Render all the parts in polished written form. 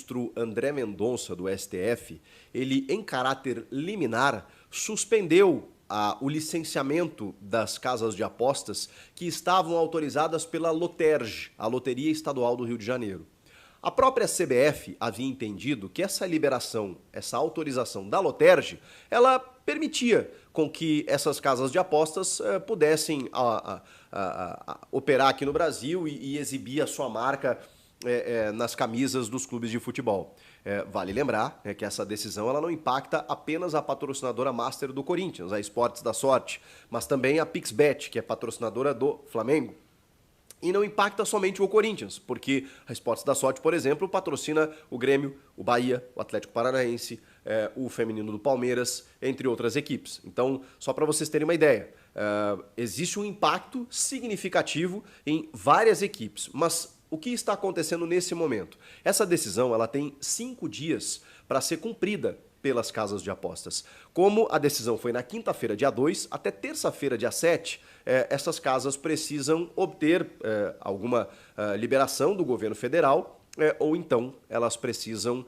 ministro André Mendonça, do STF, ele, em caráter liminar, suspendeu o licenciamento das casas de apostas que estavam autorizadas pela Loterj, a Loteria Estadual do Rio de Janeiro. A própria CBF havia entendido que essa liberação, essa autorização da Loterj, ela permitia com que essas casas de apostas pudessem operar aqui no Brasil e exibir a sua marca nas camisas dos clubes de futebol. Vale lembrar que essa decisão ela não impacta apenas a patrocinadora master do Corinthians, a Esportes da Sorte, mas também a Pixbet, que é patrocinadora do Flamengo. E não impacta somente o Corinthians, porque a Esportes da Sorte, por exemplo, patrocina o Grêmio, o Bahia, o Atlético Paranaense, o feminino do Palmeiras, entre outras equipes. Então, só para vocês terem uma ideia, existe um impacto significativo em várias equipes, mas o que está acontecendo nesse momento? Essa decisão ela tem 5 dias para ser cumprida pelas casas de apostas. Como a decisão foi na quinta-feira, dia 2, até terça-feira, dia 7, essas casas precisam obter alguma liberação do governo federal ou então elas precisam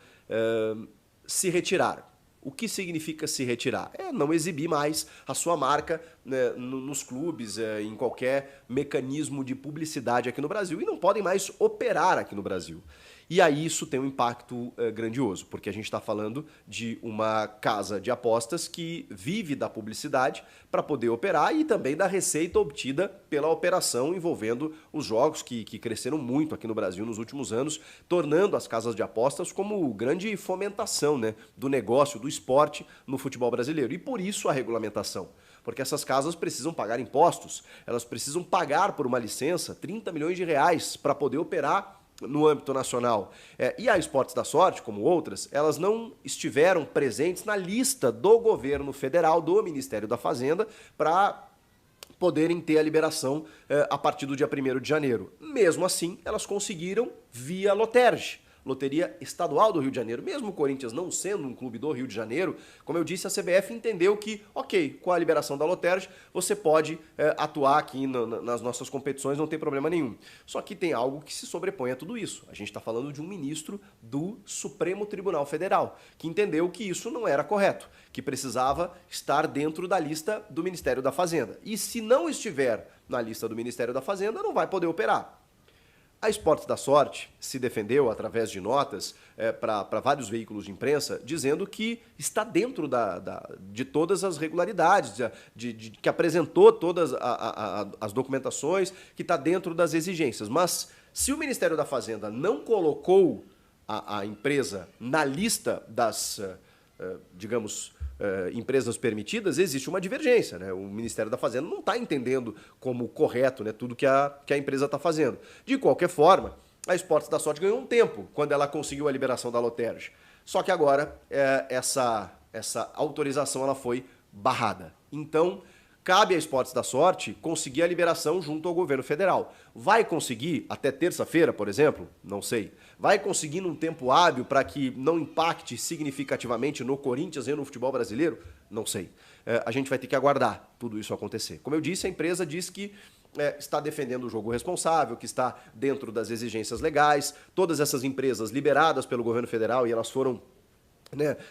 se retirar. O que significa se retirar? É não exibir mais a sua marca nos clubes, em qualquer mecanismo de publicidade aqui no Brasil e não podem mais operar aqui no Brasil. E aí isso tem um impacto grandioso, porque a gente está falando de uma casa de apostas que vive da publicidade para poder operar e também da receita obtida pela operação envolvendo os jogos que cresceram muito aqui no Brasil nos últimos anos, tornando as casas de apostas como grande fomentação, né, do negócio, do esporte no futebol brasileiro. E por isso a regulamentação. Porque essas casas precisam pagar impostos, elas precisam pagar por uma licença 30 milhões de reais para poder operar no âmbito nacional. E a Esportes da Sorte, como outras, elas não estiveram presentes na lista do governo federal, do Ministério da Fazenda, para poderem ter a liberação a partir do dia 1º de janeiro. Mesmo assim, elas conseguiram via Loterj, Loteria Estadual do Rio de Janeiro. Mesmo o Corinthians não sendo um clube do Rio de Janeiro, como eu disse, a CBF entendeu que, ok, com a liberação da Loterj, você pode atuar aqui nas nossas competições, não tem problema nenhum. Só que tem algo que se sobrepõe a tudo isso. A gente está falando de um ministro do Supremo Tribunal Federal, que entendeu que isso não era correto, que precisava estar dentro da lista do Ministério da Fazenda. E se não estiver na lista do Ministério da Fazenda, não vai poder operar. A Esportes da Sorte se defendeu através de notas para vários veículos de imprensa, dizendo que está dentro de todas as regularidades, que apresentou todas as documentações, que está dentro das exigências. Mas se o Ministério da Fazenda não colocou a empresa na lista das, digamos, empresas permitidas, existe uma divergência, né? O Ministério da Fazenda não está entendendo como correto, né, tudo que a empresa está fazendo. De qualquer forma, a Esportes da Sorte ganhou um tempo quando ela conseguiu a liberação da Loterj. Só que agora essa autorização ela foi barrada. Então, cabe à Esportes da Sorte conseguir a liberação junto ao governo federal. Vai conseguir até terça-feira, por exemplo? Não sei. Vai conseguir num tempo hábil para que não impacte significativamente no Corinthians e no futebol brasileiro? Não sei. A gente vai ter que aguardar tudo isso acontecer. Como eu disse, a empresa diz que está defendendo o jogo responsável, que está dentro das exigências legais. Todas essas empresas liberadas pelo governo federal e elas foram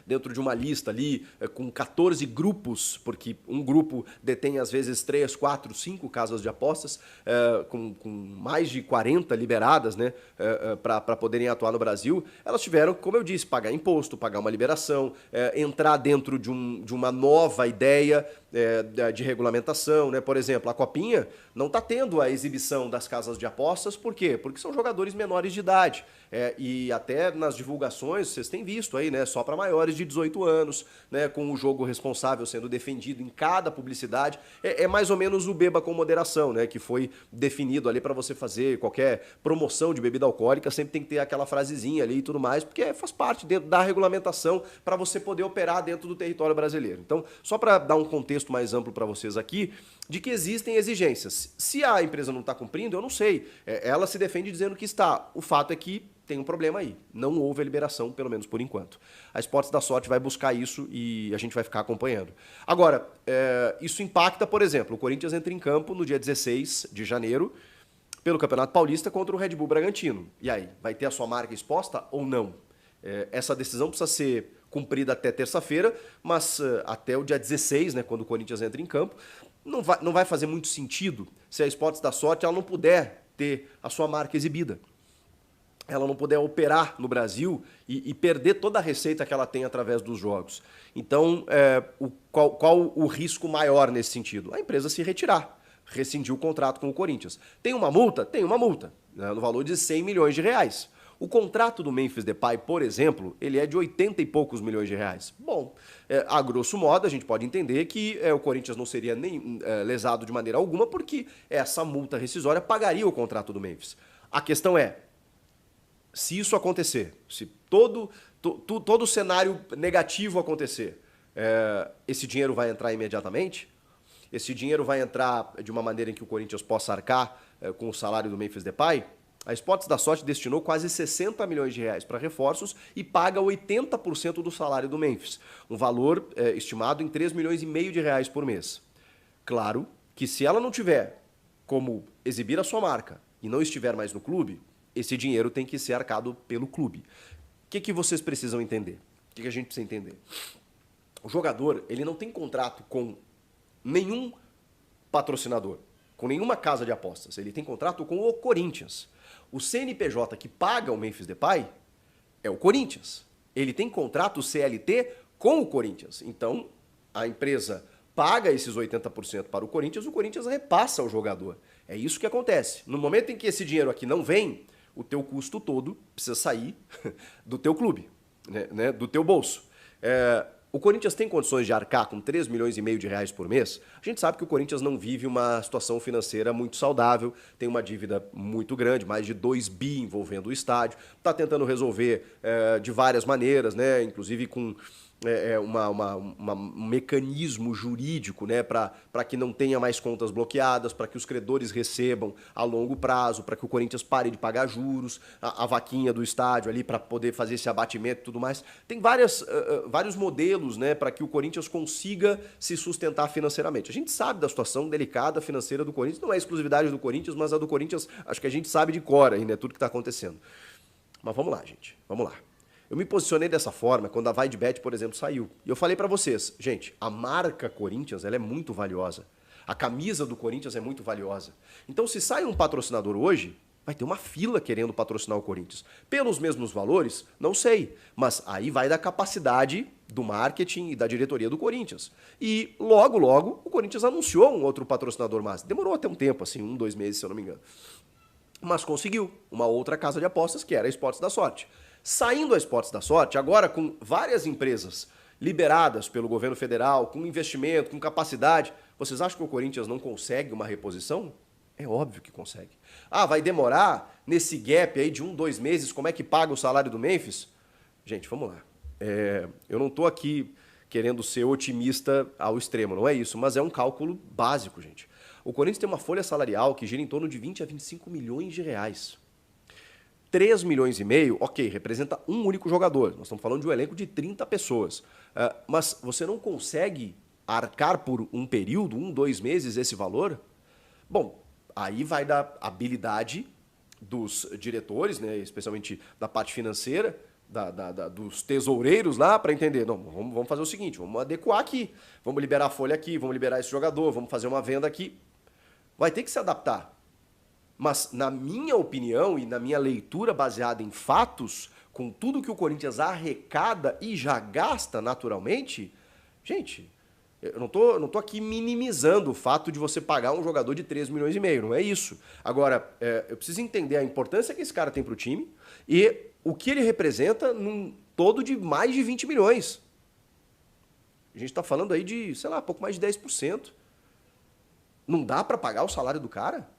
dentro de uma lista ali com 14 grupos, porque um grupo detém às vezes 3, 4, 5 casas de apostas, com mais de 40 liberadas, né, para poderem atuar no Brasil, elas tiveram, como eu disse, pagar imposto, pagar uma liberação, entrar dentro de uma nova ideia de regulamentação, né? Por exemplo, a Copinha não está tendo a exibição das casas de apostas, por quê? Porque são jogadores menores de idade. E até nas divulgações, vocês têm visto aí, né? Só para maiores de 18 anos, né? Com o jogo responsável sendo defendido em cada publicidade. É mais ou menos o beba com moderação, né? Que foi definido ali para você fazer qualquer promoção de bebida alcoólica, sempre tem que ter aquela frasezinha ali e tudo mais, porque faz parte dentro da regulamentação para você poder operar dentro do território brasileiro. Então, só para dar um contexto mais amplo para vocês aqui, de que existem exigências. Se a empresa não está cumprindo, eu não sei. Ela se defende dizendo que está. O fato é que tem um problema aí. Não houve a liberação, pelo menos por enquanto. A Esportes da Sorte vai buscar isso e a gente vai ficar acompanhando. Agora, isso impacta, por exemplo, o Corinthians entra em campo no dia 16 de janeiro pelo Campeonato Paulista contra o Red Bull Bragantino. E aí, vai ter a sua marca exposta ou não? Essa decisão precisa ser cumprida até terça-feira, mas até o dia 16, né, quando o Corinthians entra em campo, não vai fazer muito sentido se a Esportes da Sorte ela não puder ter a sua marca exibida. Ela não puder operar no Brasil e perder toda a receita que ela tem através dos jogos. Então, qual o risco maior nesse sentido? A empresa se retirar, rescindir o contrato com o Corinthians. Tem uma multa? Tem uma multa, né, no valor de 100 milhões de reais. O contrato do Memphis Depay, por exemplo, ele é de 80 e poucos milhões de reais. Bom, a grosso modo, a gente pode entender que o Corinthians não seria nem lesado de maneira alguma, porque essa multa rescisória pagaria o contrato do Memphis. A questão é, se isso acontecer, se todo cenário negativo acontecer, esse dinheiro vai entrar imediatamente? Esse dinheiro vai entrar de uma maneira em que o Corinthians possa arcar com o salário do Memphis Depay? A Esportes da Sorte destinou quase 60 milhões de reais para reforços e paga 80% do salário do Memphis, um valor estimado em 3 milhões e meio de reais por mês. Claro que se ela não tiver como exibir a sua marca e não estiver mais no clube, esse dinheiro tem que ser arcado pelo clube. O que vocês precisam entender? O que a gente precisa entender? O jogador, ele não tem contrato com nenhum patrocinador, com nenhuma casa de apostas. Ele tem contrato com o Corinthians. O CNPJ que paga o Memphis Depay é o Corinthians. Ele tem contrato CLT com o Corinthians. Então, a empresa paga esses 80% para o Corinthians repassa ao jogador. É isso que acontece. No momento em que esse dinheiro aqui não vem, o teu custo todo precisa sair do teu clube, né, do teu bolso. O Corinthians tem condições de arcar com 3 milhões e meio de reais por mês? A gente sabe que o Corinthians não vive uma situação financeira muito saudável, tem uma dívida muito grande, mais de 2 bi envolvendo o estádio, está tentando resolver de várias maneiras, né, inclusive com um mecanismo jurídico, né, para que não tenha mais contas bloqueadas, para que os credores recebam a longo prazo, para que o Corinthians pare de pagar juros, a vaquinha do estádio ali para poder fazer esse abatimento e tudo mais. Tem vários modelos, né, para que o Corinthians consiga se sustentar financeiramente. A gente sabe da situação delicada financeira do Corinthians, não é exclusividade do Corinthians, mas a do Corinthians acho que a gente sabe de cor ainda, tudo que está acontecendo. Mas vamos lá, gente, vamos lá. Eu me posicionei dessa forma quando a VideBet, por exemplo, saiu. E eu falei pra vocês, gente, a marca Corinthians ela é muito valiosa. A camisa do Corinthians é muito valiosa. Então, se sai um patrocinador hoje, vai ter uma fila querendo patrocinar o Corinthians. Pelos mesmos valores? Não sei. Mas aí vai da capacidade do marketing e da diretoria do Corinthians. E logo, o Corinthians anunciou um outro patrocinador mais. Demorou até um tempo, assim, 1, 2 meses, se eu não me engano. Mas conseguiu uma outra casa de apostas, que era a Esportes da Sorte. Saindo a Esportes da Sorte, agora com várias empresas liberadas pelo governo federal, com investimento, com capacidade, vocês acham que o Corinthians não consegue uma reposição? É óbvio que consegue. Ah, vai demorar nesse gap aí de 1, 2 meses, como é que paga o salário do Memphis? Gente, vamos lá. Eu não estou aqui querendo ser otimista ao extremo, não é isso, mas é um cálculo básico, gente. O Corinthians tem uma folha salarial que gira em torno de 20 a 25 milhões de reais. 3 milhões e meio, ok, representa um único jogador. Nós estamos falando de um elenco de 30 pessoas. Mas você não consegue arcar por um período, 1, 2 meses, esse valor? Bom, aí vai da habilidade dos diretores, né, especialmente da parte financeira, dos tesoureiros lá, para entender. Não, vamos fazer o seguinte, vamos adequar aqui. Vamos liberar a folha aqui, vamos liberar esse jogador, vamos fazer uma venda aqui. Vai ter que se adaptar. Mas, na minha opinião e na minha leitura baseada em fatos, com tudo que o Corinthians arrecada e já gasta naturalmente, gente, eu não tô aqui minimizando o fato de você pagar um jogador de 3 milhões e meio, não é isso. Agora, eu preciso entender a importância que esse cara tem para o time e o que ele representa num todo de mais de 20 milhões. A gente está falando aí de, sei lá, pouco mais de 10%. Não dá para pagar o salário do cara?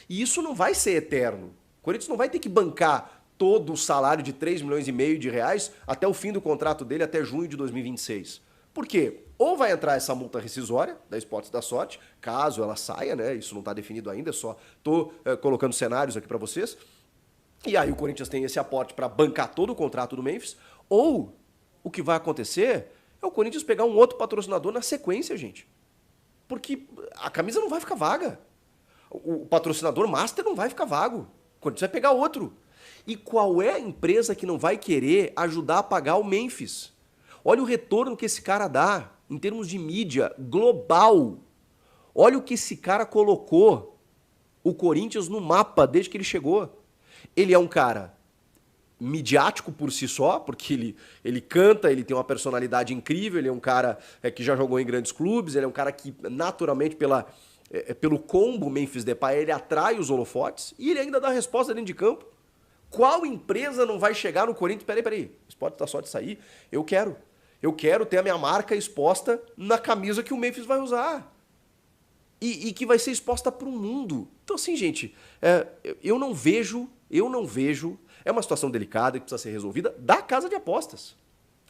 E isso não vai ser eterno. O Corinthians não vai ter que bancar todo o salário de 3 milhões e meio de reais até o fim do contrato dele, até junho de 2026. Por quê? Ou vai entrar essa multa rescisória da Esportes da Sorte, caso ela saia, né? Isso não está definido ainda, só estou colocando cenários aqui para vocês. E aí o Corinthians tem esse aporte para bancar todo o contrato do Memphis. Ou o que vai acontecer é o Corinthians pegar um outro patrocinador na sequência, gente. Porque a camisa não vai ficar vaga. O patrocinador master não vai ficar vago. O Corinthians vai pegar outro. E qual é a empresa que não vai querer ajudar a pagar o Memphis? Olha o retorno que esse cara dá em termos de mídia global. Olha o que esse cara colocou o Corinthians no mapa desde que ele chegou. Ele é um cara midiático por si só, porque ele canta, ele tem uma personalidade incrível, ele é um cara que já jogou em grandes clubes, ele é um cara que naturalmente pelo combo Memphis Depay ele atrai os holofotes e ele ainda dá resposta dentro de campo. Qual empresa não vai chegar no Corinthians? Peraí, Esportes da Sorte sair, eu quero ter a minha marca exposta na camisa que o Memphis vai usar. E que vai ser exposta para o mundo. Então assim, gente, eu não vejo, é uma situação delicada que precisa ser resolvida da casa de apostas.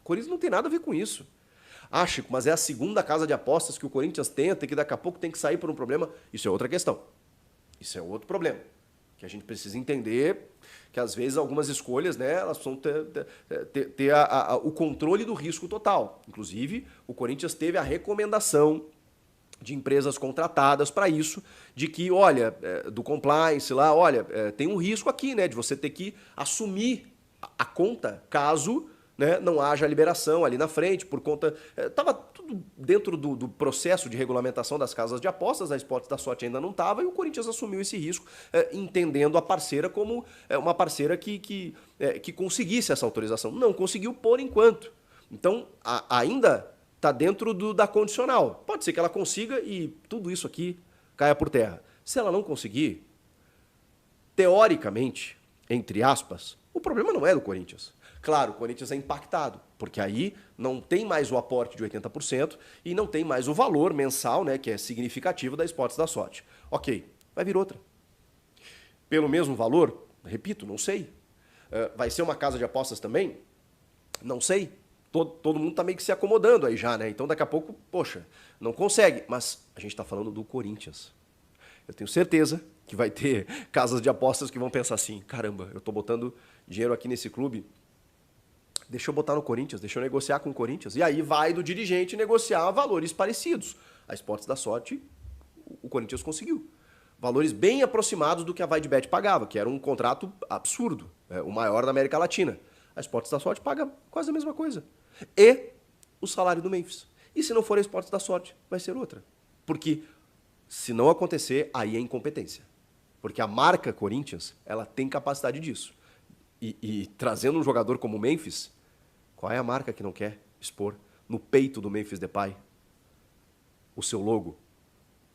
O Corinthians não tem nada a ver com isso. Ah, Chico, mas é a segunda casa de apostas que o Corinthians tenta e que daqui a pouco tem que sair por um problema. Isso é outra questão. Isso é outro problema. Que a gente precisa entender que às vezes algumas escolhas, né, elas precisam ter o controle do risco total. Inclusive, o Corinthians teve a recomendação de empresas contratadas para isso, de que, olha, do compliance lá, olha, tem um risco aqui, né, de você ter que assumir a conta caso, né, não haja liberação ali na frente, por conta... Estava tudo dentro do processo de regulamentação das casas de apostas, a Esportes da Sorte ainda não estava, e o Corinthians assumiu esse risco, entendendo a parceira como uma parceira que conseguisse essa autorização. Não conseguiu por enquanto. Então, ainda está dentro da condicional. Pode ser que ela consiga e tudo isso aqui caia por terra. Se ela não conseguir, teoricamente, entre aspas, o problema não é do Corinthians. Claro, o Corinthians é impactado, porque aí não tem mais o aporte de 80% e não tem mais o valor mensal, né, que é significativo da Esportes da Sorte. Ok, vai vir outra. Pelo mesmo valor? Repito, não sei. Vai ser uma casa de apostas também? Não sei. Todo mundo está meio que se acomodando aí já, né? Então daqui a pouco, poxa, não consegue. Mas a gente está falando do Corinthians. Eu tenho certeza que vai ter casas de apostas que vão pensar assim, caramba, eu estou botando dinheiro aqui nesse clube, deixa eu botar no Corinthians, deixa eu negociar com o Corinthians. E aí vai do dirigente negociar valores parecidos. A Esportes da Sorte, o Corinthians conseguiu. Valores bem aproximados do que a Vaidbet pagava, que era um contrato absurdo, o maior da América Latina. A Esportes da Sorte paga quase a mesma coisa. E o salário do Memphis. E se não for a Esportes da Sorte, vai ser outra. Porque se não acontecer, aí é incompetência. Porque a marca Corinthians, ela tem capacidade disso. E trazendo um jogador como o Memphis, qual é a marca que não quer expor no peito do Memphis Depay o seu logo?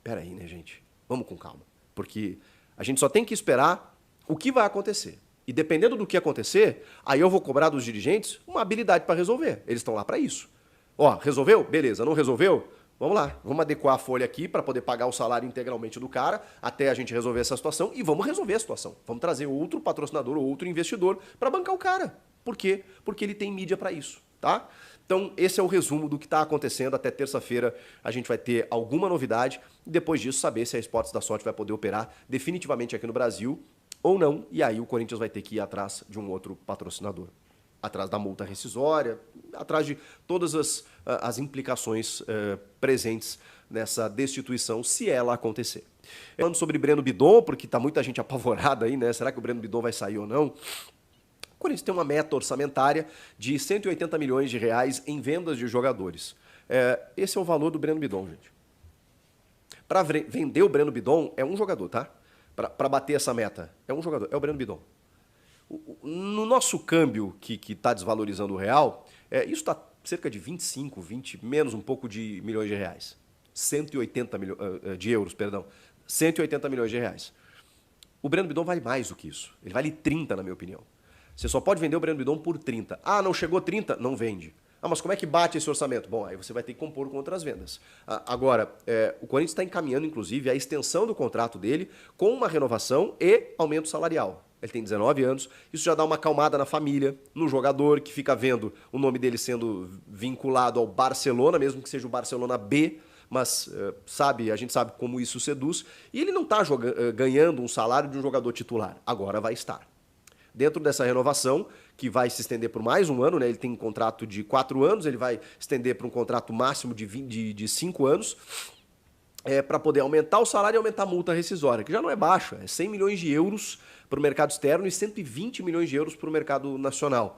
Pera aí, né, gente? Vamos com calma. Porque a gente só tem que esperar o que vai acontecer. E dependendo do que acontecer, aí eu vou cobrar dos dirigentes uma habilidade para resolver. Eles estão lá para isso. Ó, resolveu? Beleza. Não resolveu? Vamos lá. Vamos adequar a folha aqui para poder pagar o salário integralmente do cara até a gente resolver essa situação e vamos resolver a situação. Vamos trazer outro patrocinador ou outro investidor para bancar o cara. Por quê? Porque ele tem mídia para isso, tá? Então, esse é o resumo do que está acontecendo. Até terça-feira a gente vai ter alguma novidade e depois disso saber se a Esportes da Sorte vai poder operar definitivamente aqui no Brasil ou não, e aí o Corinthians vai ter que ir atrás de um outro patrocinador. Atrás da multa rescisória, atrás de todas as implicações presentes nessa destituição, se ela acontecer. Falando sobre Breno Bidon, porque está muita gente apavorada aí, né? Será que o Breno Bidon vai sair ou não? O Corinthians tem uma meta orçamentária de 180 milhões de reais em vendas de jogadores. Esse é o valor do Breno Bidon, gente. Para vender o Breno Bidon, é um jogador, tá? Para bater essa meta. É um jogador, é o Breno Bidon. No nosso câmbio, que está desvalorizando o real, isso está cerca de 25, 20, menos um pouco de milhões de reais. 180 de euros, perdão. 180 milhões de reais. O Breno Bidon vale mais do que isso. Ele vale 30, na minha opinião. Você só pode vender o Breno Bidon por 30. Ah, não chegou 30? Não vende. Ah, mas como é que bate esse orçamento? Bom, aí você vai ter que compor com outras vendas. Agora, o Corinthians está encaminhando, inclusive, a extensão do contrato dele com uma renovação e aumento salarial. Ele tem 19 anos, isso já dá uma acalmada na família, no jogador, que fica vendo o nome dele sendo vinculado ao Barcelona, mesmo que seja o Barcelona B, mas a gente sabe como isso seduz. E ele não está ganhando um salário de um jogador titular, agora vai estar. Dentro dessa renovação, que vai se estender por mais um ano, né? Ele tem um contrato de 4 anos, ele vai estender para um contrato máximo de 5 anos. para poder aumentar o salário e aumentar a multa rescisória, que já não é baixa, é 100 milhões de euros para o mercado externo e 120 milhões de euros para o mercado nacional.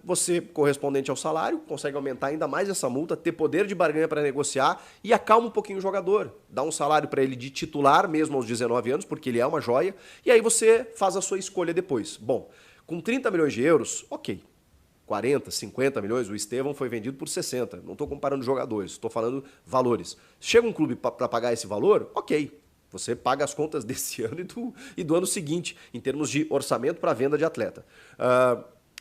Você, correspondente ao salário, consegue aumentar ainda mais essa multa, ter poder de barganha para negociar e acalma um pouquinho o jogador. Dá um salário para ele de titular mesmo aos 19 anos, porque ele é uma joia, e aí você faz a sua escolha depois. Bom, com 30 milhões de euros, ok. 40, 50 milhões, o Estevão foi vendido por 60. Não estou comparando jogadores, estou falando valores. Chega um clube para pagar esse valor, ok. Você paga as contas desse ano e do ano seguinte, em termos de orçamento para venda de atleta.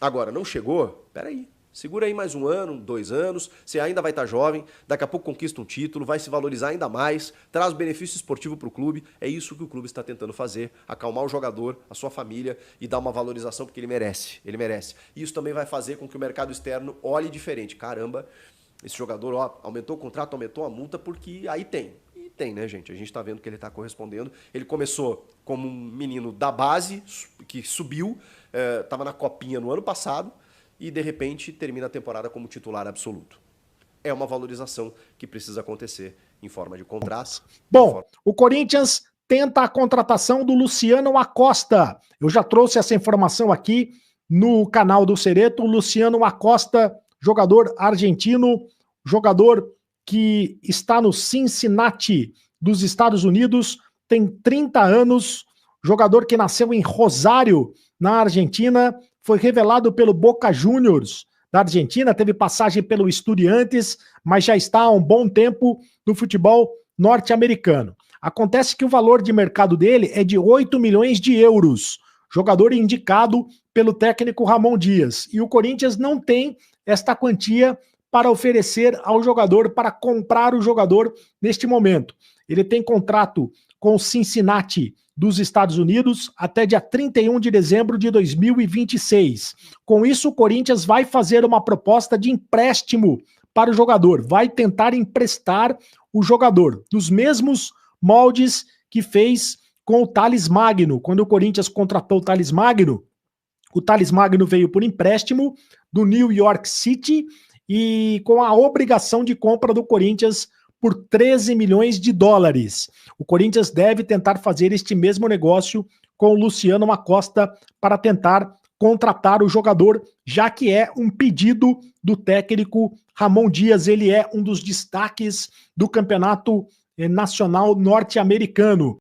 Agora, não chegou? Peraí. Segura aí mais 1 ano, 2 anos, você ainda vai estar jovem, daqui a pouco conquista um título, vai se valorizar ainda mais, traz benefício esportivo para o clube. É isso que o clube está tentando fazer, acalmar o jogador, a sua família e dar uma valorização porque ele merece. Ele merece. E isso também vai fazer com que o mercado externo olhe diferente. Caramba, esse jogador aumentou o contrato, aumentou a multa, porque aí tem. E tem, né, gente? A gente está vendo que ele está correspondendo. Ele começou como um menino da base, que subiu, estava na copinha no ano passado, e de repente termina a temporada como titular absoluto. É uma valorização que precisa acontecer em forma de contrato. Bom, o Corinthians tenta a contratação do Luciano Acosta. Eu já trouxe essa informação aqui no canal do Cereto. O Luciano Acosta, jogador argentino, jogador que está no Cincinnati dos Estados Unidos, tem 30 anos, jogador que nasceu em Rosário, na Argentina, foi revelado pelo Boca Juniors da Argentina, teve passagem pelo Estudiantes, mas já está há um bom tempo no futebol norte-americano. Acontece que o valor de mercado dele é de 8 milhões de euros, jogador indicado pelo técnico Ramon Dias. E o Corinthians não tem esta quantia para oferecer ao jogador, para comprar o jogador neste momento. Ele tem contrato com o Cincinnati dos Estados Unidos até dia 31 de dezembro de 2026. Com isso, o Corinthians vai fazer uma proposta de empréstimo para o jogador, vai tentar emprestar o jogador, nos mesmos moldes que fez com o Thales Magno. Quando o Corinthians contratou o Thales Magno veio por empréstimo do New York City e com a obrigação de compra do Corinthians por 13 milhões de dólares. O Corinthians deve tentar fazer este mesmo negócio com o Luciano Acosta para tentar contratar o jogador, já que é um pedido do técnico Ramon Dias. Ele é um dos destaques do campeonato nacional norte-americano.